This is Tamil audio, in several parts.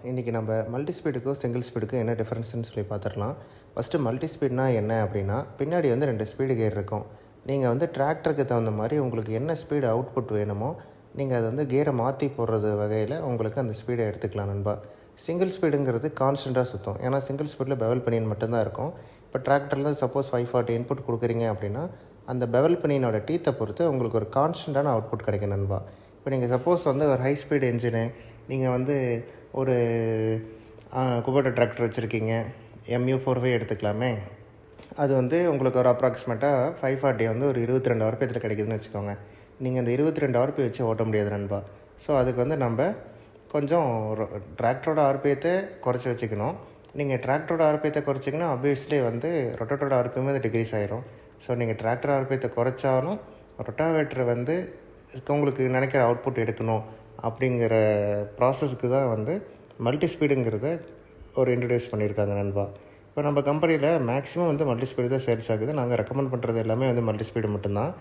இன்றைக்கி நம்ம மல்டி ஸ்பீடுக்கும் சிங்கிள் ஸ்பீடுக்கும் என்ன டிஃப்ரென்ஸ்னு சொல்லி பார்த்துடலாம். ஃபஸ்ட்டு மல்டி ஸ்பீட்னா என்ன அப்படின்னா, பின்னாடி 2 ஸ்பீடு கியர் இருக்கும். நீங்கள் டிராக்டருக்கு தகுந்த மாதிரி உங்களுக்கு என்ன ஸ்பீடு அவுட்புட் வேணுமோ நீங்கள் அதை கியரை மாற்றி போடுறது வகையில் உங்களுக்கு அந்த ஸ்பீடை எடுத்துக்கலாம் நண்பா. சிங்கிள் ஸ்பீடுங்கிறது கான்ஸ்டண்ட்டாக சுற்றும். ஏன்னா சிங்கிள் ஸ்பீடில் பெவல் பனியன் மட்டும்தான் இருக்கும். இப்போ டிராக்டரில் சப்போஸ் 540 இன்புட் கொடுக்குறீங்க அப்படின்னா அந்த பெவல் பனியனோட டீத்தை பொறுத்து உங்களுக்கு ஒரு கான்ஸ்டண்ட்டான அவுட்புட் கிடைக்கும் நண்பா. இப்போ நீங்கள் சப்போஸ் ஒரு ஹை ஸ்பீடு என்ஜினு நீங்கள் ஒரு குபோட்டா டிராக்டர் வச்சுருக்கீங்க, MU45 எடுத்துக்கலாமே. அது உங்களுக்கு ஒரு அப்ராக்சிமேட்டாக 540 ஒரு 22 RPM கிடைக்குதுன்னு வச்சுக்கோங்க. நீங்கள் அந்த 22 RPM வச்சு ஓட்ட முடியாது நண்பா. ஸோ அதுக்கு நம்ம கொஞ்சம் டிராக்டரோட RPMத்தை குறைச்சி வச்சுக்கணும். நீங்கள் டிராக்டரோட RPMத்தை குறைச்சிங்கன்னா ஆப்வியஸ்லி ரொட்டேட்டரோட RPM டிக்ரீஸ் ஆகிரும். ஸோ நீங்கள் டிராக்டர் RPMத்தை குறைச்சாலும் ரொட்டாவேட்டர் உங்களுக்கு நினைக்கிற அவுட்புட் எடுக்கணும் அப்படிங்கிற ப்ராசஸ்க்கு தான் மல்டி ஸ்பீடுங்கிறத இன்ட்ரடியூஸ் பண்ணியிருக்காங்க நண்பா. இப்போ நம்ம கம்பெனியில் மேக்ஸிமம் மல்டி ஸ்பீடு தான் சேல்ஸ் ஆகுது. நாங்கள் ரெக்கமெண்ட் பண்ணுறது எல்லாமே மல்டி ஸ்பீடு மட்டும்தான்.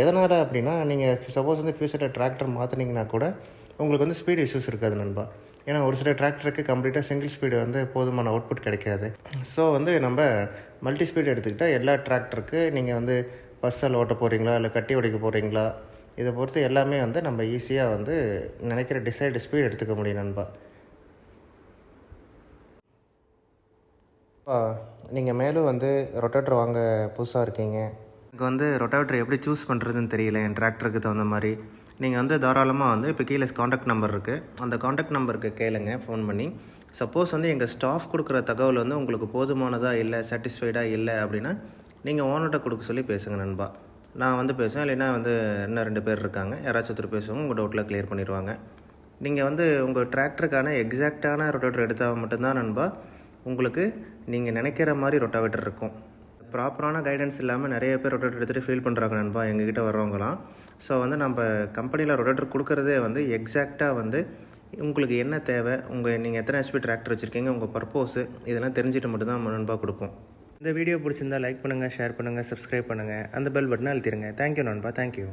எதனால் அப்படின்னா, நீங்கள் சப்போஸ் ஃபியூச்சரில் டிராக்டர் மாற்றினீங்கன்னா கூட உங்களுக்கு ஸ்பீடு இஷ்யூஸ் இருக்காது நண்பா. ஏன்னா ஒரு சில டிராக்டருக்கு கம்ப்ளீட்டாக சிங்கிள் ஸ்பீடு போதுமான அவுட்புட் கிடைக்காது. ஸோ நம்ம மல்டி ஸ்பீடு எடுத்துக்கிட்டால் எல்லா டிராக்டருக்கு நீங்கள் பஸ்ஸில் ஓட்ட போகிறீங்களா இல்லை கட்டி உடைக்க போகிறீங்களா, இதை பொறுத்து எல்லாமே நம்ம ஈஸியாக நினைக்கிற டிசைடு ஸ்பீடு எடுத்துக்க முடியும் நண்பா. நீங்கள் மேலும் ரொட்டேட்டர் வாங்க புதுசாக இருக்கீங்க, எனக்கு ரொட்டேட்டர் எப்படி சூஸ் பண்ணுறதுன்னு தெரியல என் டிராக்டருக்கு தகுந்த மாதிரி, நீங்கள் தாராளமாக இப்போ கீழே காண்டாக்ட் நம்பர் இருக்குது, அந்த காண்டாக்ட் நம்பருக்கு கேளுங்க ஃபோன் பண்ணி. சப்போஸ் எங்கள் ஸ்டாஃப் கொடுக்குற தகவல் உங்களுக்கு போதுமானதாக இல்லை, சாட்டிஸ்ஃபைடாக இல்லை அப்படின்னா நீங்கள் ஓனர்கிட்ட கொடுக்க சொல்லி பேசுங்க நண்பா. நான் பேசுவேன், இல்லைன்னா இன்னும் 2 பேர் இருக்காங்க, யாராச்சும் ஒருத்தர் பேசுவாங்க, உங்கள் டவுட்டில் கிளியர் பண்ணிடுவாங்க. நீங்கள் உங்கள் டிராக்டருக்கான எக்ஸாக்டான ரொட்டேட்டர் எடுத்தால் மட்டும்தான் நண்பா உங்களுக்கு நீங்கள் நினைக்கிற மாதிரி ரொட்டாவேட்டர் இருக்கும். ப்ராப்பரான கைடன்ஸ் இல்லாமல் நிறைய பேர் ரொட்டேட்டர் எடுத்துகிட்டு ஃபீல் பண்ணுறாங்க நண்பா எங்ககிட்ட வர்றவங்களாம். ஸோ நம்ம கம்பெனியில் ரொட்டேட்டர் கொடுக்குறதே எக்ஸாக்டாக உங்களுக்கு என்ன தேவை, நீங்கள் எத்தனை HP டிராக்டர் வச்சுருக்கீங்க, உங்கள் பர்போஸு இதெல்லாம் தெரிஞ்சுட்டு மட்டும்தான் நண்பா கொடுப்போம். இந்த வீடியோ பிடிச்சிருந்தால் லைக் பண்ணுங்கள், ஷேர் பண்ணுங்கள், சப்ஸ்கிரைப் பண்ணுங்கள், அந்த பெல் பட்டனை அழுத்திடுங்க. தேங்க்யூ நண்பா, தேங்க்யூ.